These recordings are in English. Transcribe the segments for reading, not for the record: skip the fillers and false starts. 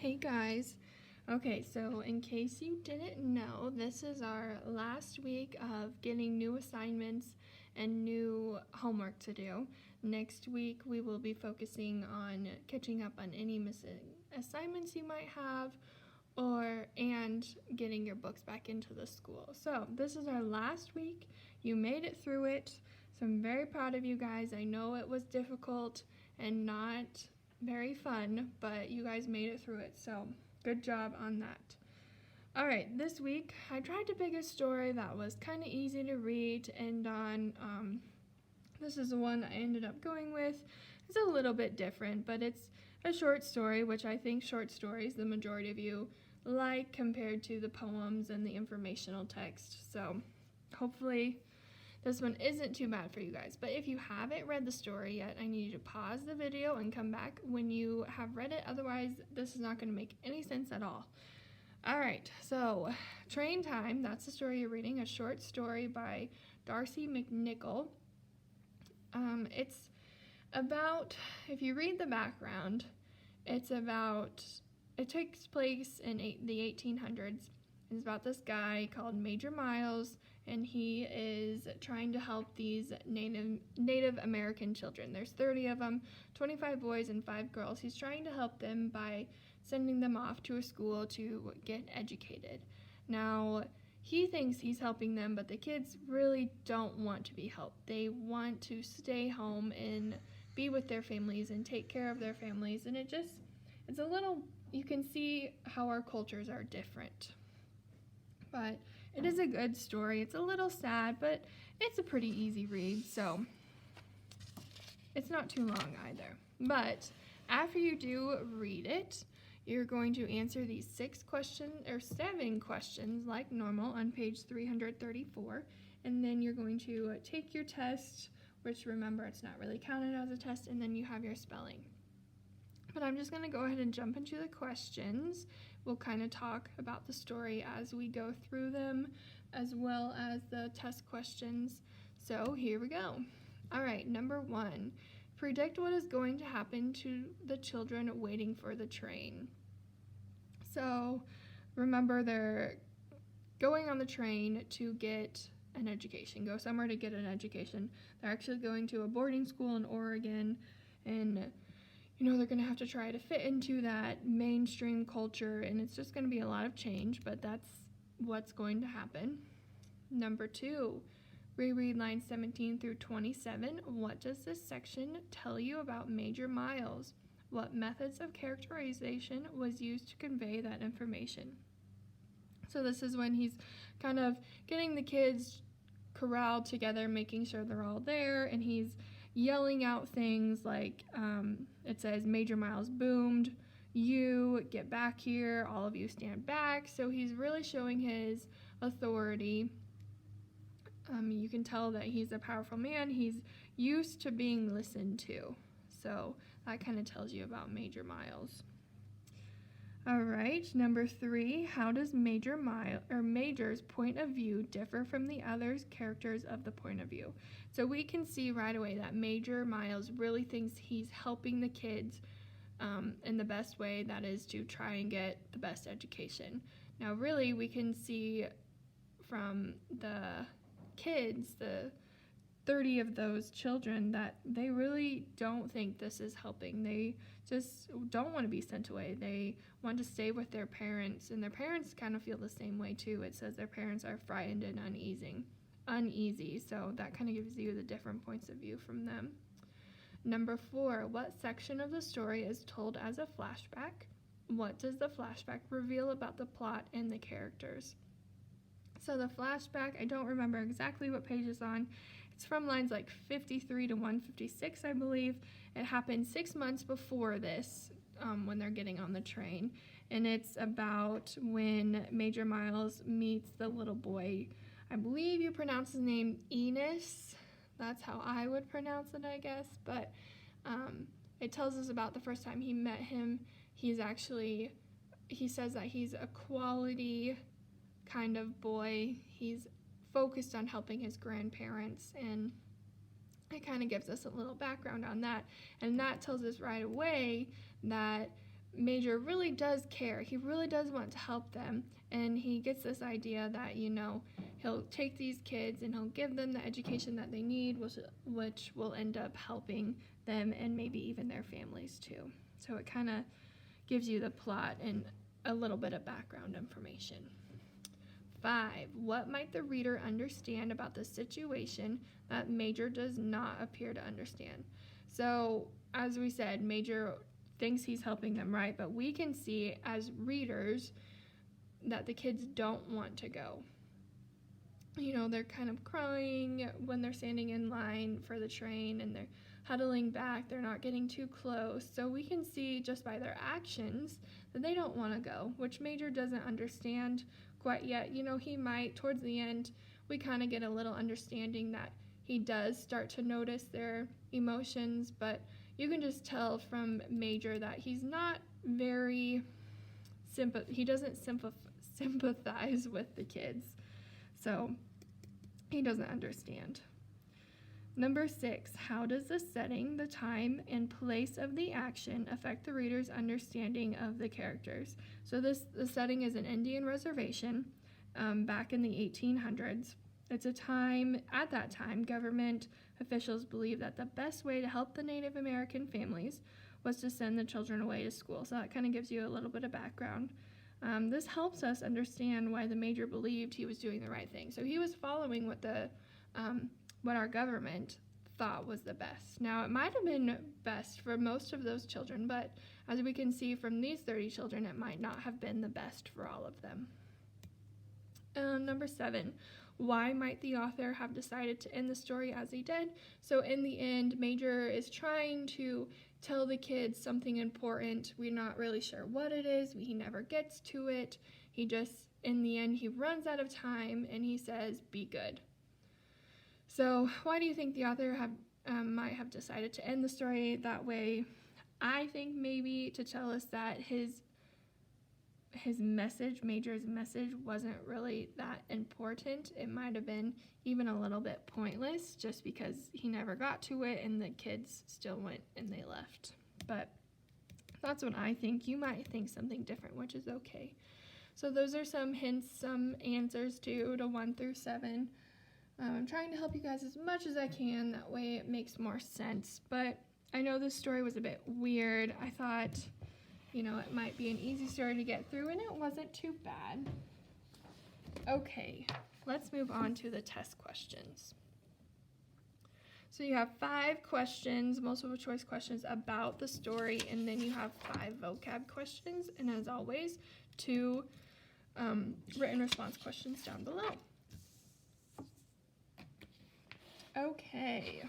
Hey guys. Okay, so in case you didn't know, this is our last week of getting new assignments and new homework to do. Next week, we will be focusing on catching up on any missing assignments you might have and getting your books back into the school. So, this is our last week. You made it through it. So, I'm very proud of you guys. I know it was difficult and not very fun, but you guys made it through it, so good job on that. All right, this week I tried to pick a story that was kind of easy to read to end on. This is the one I ended up going with. It's a little bit different, but it's a short story, which I think short stories the majority of you like compared to the poems and the informational text. So hopefully this one isn't too bad for you guys, but if you haven't read the story yet, I need you to pause the video and come back when you have read it. Otherwise, this is not going to make any sense at all. All right, so Train Time, that's the story you're reading, a short story by Darcy McNichol. It's about, if you read the background, it takes place in the 1800s. It's about this guy called Major Miles, and he is trying to help these Native American children. There's 30 of them, 25 boys and 5 girls. He's trying to help them by sending them off to a school to get educated. Now, he thinks he's helping them, but the kids really don't want to be helped. They want to stay home and be with their families and take care of their families, and it's a little, you can see how our cultures are different. But it is a good story. It's a little sad, but it's a pretty easy read, so it's not too long either. But after you do read it, you're going to answer these 7 questions like normal on page 334, and then you're going to take your test, which remember it's not really counted as a test, and then you have your spelling. But I'm just going to go ahead and jump into the questions. We'll kind of talk about the story as we go through them, as well as the test questions. So here we go. All right, number 1. Predict what is going to happen to the children waiting for the train. So remember, they're going on the train to get an education, go somewhere to get an education. They're actually going to a boarding school in Oregon, and they're going to have to try to fit into that mainstream culture, and it's just going to be a lot of change, but that's what's going to happen. Number 2, reread lines 17 through 27. What does this section tell you about Major Miles? What methods of characterization was used to convey that information? So this is when he's kind of getting the kids corralled together, making sure they're all there, and he's yelling out things like, it says, Major Miles boomed, you get back here, all of you stand back. So he's really showing his authority. You can tell that he's a powerful man. He's used to being listened to. So that kind of tells you about Major Miles. All right, number 3, how does Major's point of view differ from the other characters of the point of view? So we can see right away that Major Miles really thinks he's helping the kids in the best way, that is to try and get the best education. Now really we can see from the kids, the 30 of those children, that they really don't think this is helping. They just don't want to be sent away. They want to stay with their parents, and their parents kind of feel the same way too. It says their parents are frightened and uneasy, so that kind of gives you the different points of view from them. Number 4, what section of the story is told as a flashback? What does the flashback reveal about the plot and the characters? So the flashback, I don't remember exactly what page it's on. It's from lines like 53 to 156, I believe. It happened 6 months before this, when they're getting on the train. And it's about when Major Miles meets the little boy. I believe you pronounce his name Enos. That's how I would pronounce it, I guess. But it tells us about the first time he met him. He says that he's a quality kind of boy. He's focused on helping his grandparents, and it kind of gives us a little background on that, and that tells us right away that Major really does care. He really does want to help them. And he gets this idea that, he'll take these kids and he'll give them the education that they need, which will end up helping them and maybe even their families too. So it kind of gives you the plot and a little bit of background information. 5. What might the reader understand about the situation that Major does not appear to understand? So, as we said, Major thinks he's helping them, right? But we can see as readers that the kids don't want to go. They're kind of crying when they're standing in line for the train, and they're huddling back. They're not getting too close. So we can see just by their actions that they don't want to go, which Major doesn't understand quite yet. He might, towards the end, we kind of get a little understanding that he does start to notice their emotions, but you can just tell from Major that he's not very he doesn't sympathize with the kids. So he doesn't understand. Number 6, how does the setting, the time, and place of the action affect the reader's understanding of the characters? So the setting is an Indian reservation back in the 1800s. It's at that time, government officials believed that the best way to help the Native American families was to send the children away to school. So that kind of gives you a little bit of background. This helps us understand why the Major believed he was doing the right thing. So he was following what our government thought was the best. Now, it might have been best for most of those children, but as we can see from these 30 children, it might not have been the best for all of them. Number 7, why might the author have decided to end the story as he did? So in the end, Major is trying to tell the kids something important. We're not really sure what it is. He never gets to it. In the end, he runs out of time and he says, be good. So why do you think the author might have decided to end the story that way? I think maybe to tell us that his message, Major's message, wasn't really that important. It might have been even a little bit pointless just because he never got to it and the kids still went and they left. But that's what I think. You might think something different, which is okay. So those are some hints, some answers to 1 through 7. I'm trying to help you guys as much as I can. That way it makes more sense. But I know this story was a bit weird. I thought, it might be an easy story to get through, and it wasn't too bad. Okay, let's move on to the test questions. So you have 5 questions, multiple choice questions about the story, and then you have 5 vocab questions, and as always, 2 written response questions down below. Okay,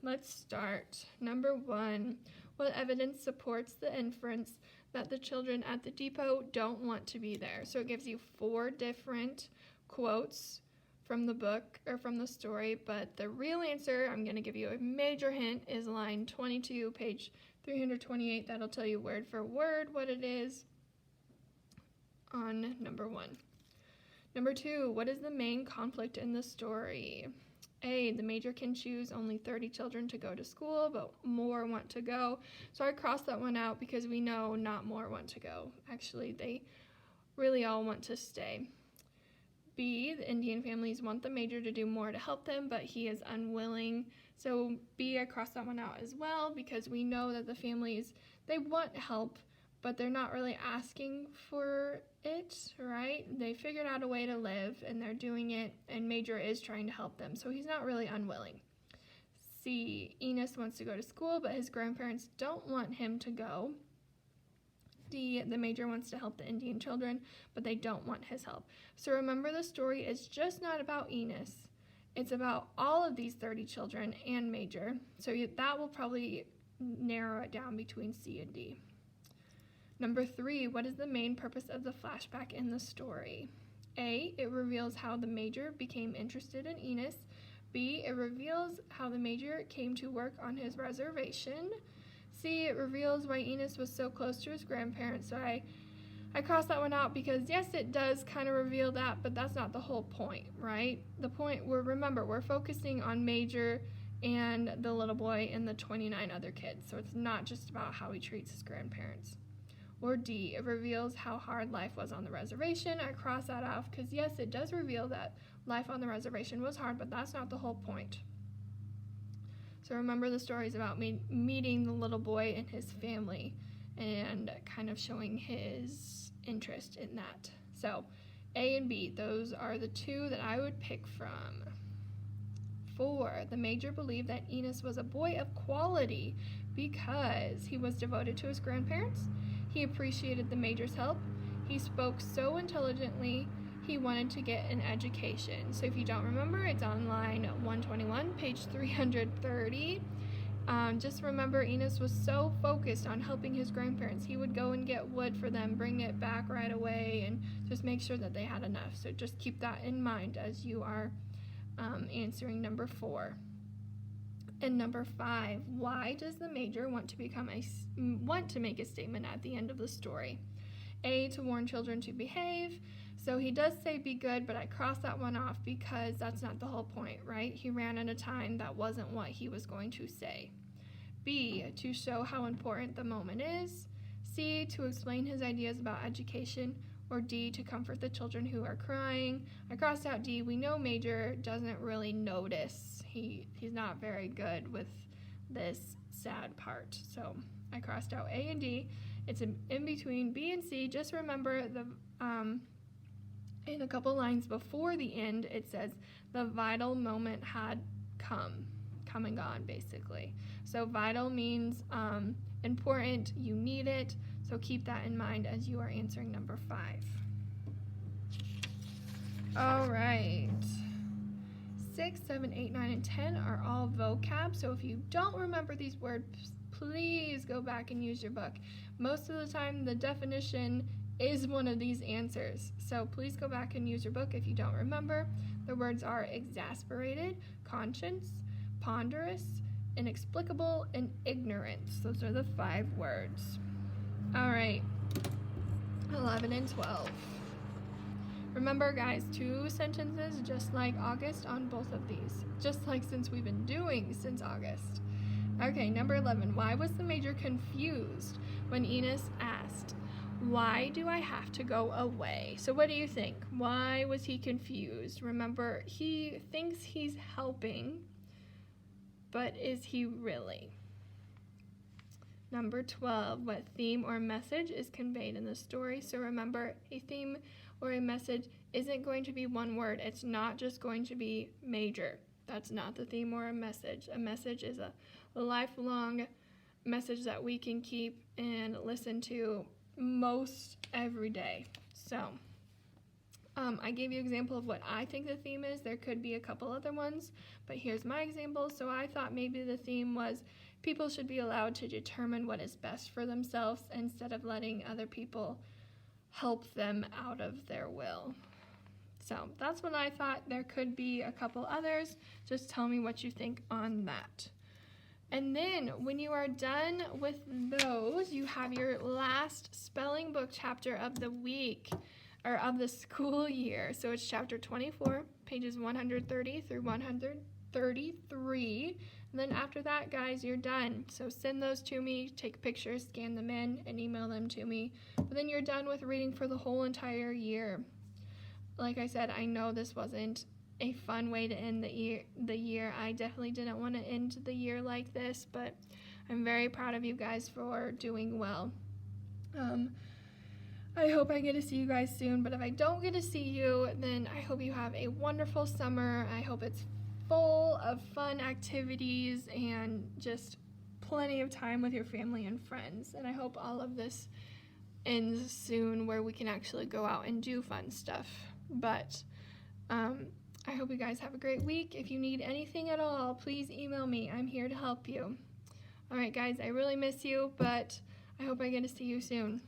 let's start. Number 1, what evidence supports the inference that the children at the depot don't want to be there? So it gives you 4 different quotes from the book or from the story, but the real answer, I'm going to give you a major hint, is line 22, page 328. That'll tell you word for word what it is on number 1. Number 2, what is the main conflict in the story? A, the Major can choose only 30 children to go to school, but more want to go. So I crossed that one out because we know not more want to go. Actually, they really all want to stay. B, the Indian families want the Major to do more to help them, but he is unwilling. So B, I crossed that one out as well because we know that the families, they want help, but they're not really asking for it, right? They figured out a way to live, and they're doing it, and Major is trying to help them, so he's not really unwilling. C, Enos wants to go to school, but his grandparents don't want him to go. D, the Major wants to help the Indian children, but they don't want his help. So remember, the story is just not about Enos. It's about all of these 30 children and Major, so that will probably narrow it down between C and D. Number 3, what is the main purpose of the flashback in the story? A, it reveals how the Major became interested in Enos. B, it reveals how the Major came to work on his reservation. C, it reveals why Enos was so close to his grandparents. So I crossed that one out because, yes, it does kind of reveal that, but that's not the whole point, right? The point, we're focusing on Major and the little boy and the 29 other kids. So it's not just about how he treats his grandparents. or D, it reveals how hard life was on the reservation. I cross that off because, yes, it does reveal that life on the reservation was hard, but that's not the whole point. So remember the stories about meeting the little boy and his family and kind of showing his interest in that. So A and B, those are the two that I would pick from. 4, the major believed that Enos was a boy of quality because he was devoted to his grandparents. He appreciated the major's help. He spoke so intelligently. He wanted to get an education. So if you don't remember, it's on line 121, page 330. Just remember, Enos was so focused on helping his grandparents. He would go and get wood for them, bring it back right away, and just make sure that they had enough. So just keep that in mind as you are answering number 4. And number 5, why does the major want to make a statement at the end of the story? A, to warn children to behave. So he does say be good, but I crossed that one off because that's not the whole point, right? He ran at a time that wasn't what he was going to say. B, to show how important the moment is. C, to explain his ideas about education. Or D, to comfort the children who are crying. I crossed out D. We know Major doesn't really notice. He's not very good with this sad part. So I crossed out A and D. It's in between B and C. Just remember in a couple lines before the end, it says the vital moment had come and gone, basically. So vital means important, you need it. So keep that in mind as you are answering number 5. All right. 6, 7, 8, 9, and 10 are all vocab. So if you don't remember these words, please go back and use your book. Most of the time, the definition is one of these answers. So please go back and use your book if you don't remember. The words are exasperated, conscience, ponderous, inexplicable, and ignorance. Those are the 5 words. All right, 11 and 12. Remember, guys, 2 sentences just like August on both of these, just like since we've been doing since August. Okay, number 11. Why was the major confused when Enos asked, why do I have to go away? So what do you think? Why was he confused? Remember, he thinks he's helping, but is he really? Number 12, what theme or message is conveyed in the story? So remember, a theme or a message isn't going to be one word. It's not just going to be major. That's not the theme or a message. A message is a lifelong message that we can keep and listen to most every day. So I gave you an example of what I think the theme is. There could be a couple other ones, but here's my example. So I thought maybe the theme was people should be allowed to determine what is best for themselves instead of letting other people help them out of their will. So that's what I thought. There could be a couple others. Just tell me what you think on that. And then when you are done with those, you have your last spelling book chapter of the week, or of the school year. So it's chapter 24, pages 130 through 133. And then after that, guys, you're done. So send those to me, take pictures, scan them in, and email them to me. But then you're done with reading for the whole entire year. Like I said, I know this wasn't a fun way to end the year. I definitely didn't want to end the year like this, but I'm very proud of you guys for doing well. I hope I get to see you guys soon, but if I don't get to see you, then I hope you have a wonderful summer. I hope it's full of fun activities and just plenty of time with your family and friends. And I hope all of this ends soon where we can actually go out and do fun stuff. But I hope you guys have a great week. If you need anything at all, please email me. I'm here to help you. All right, guys, I really miss you, but I hope I get to see you soon.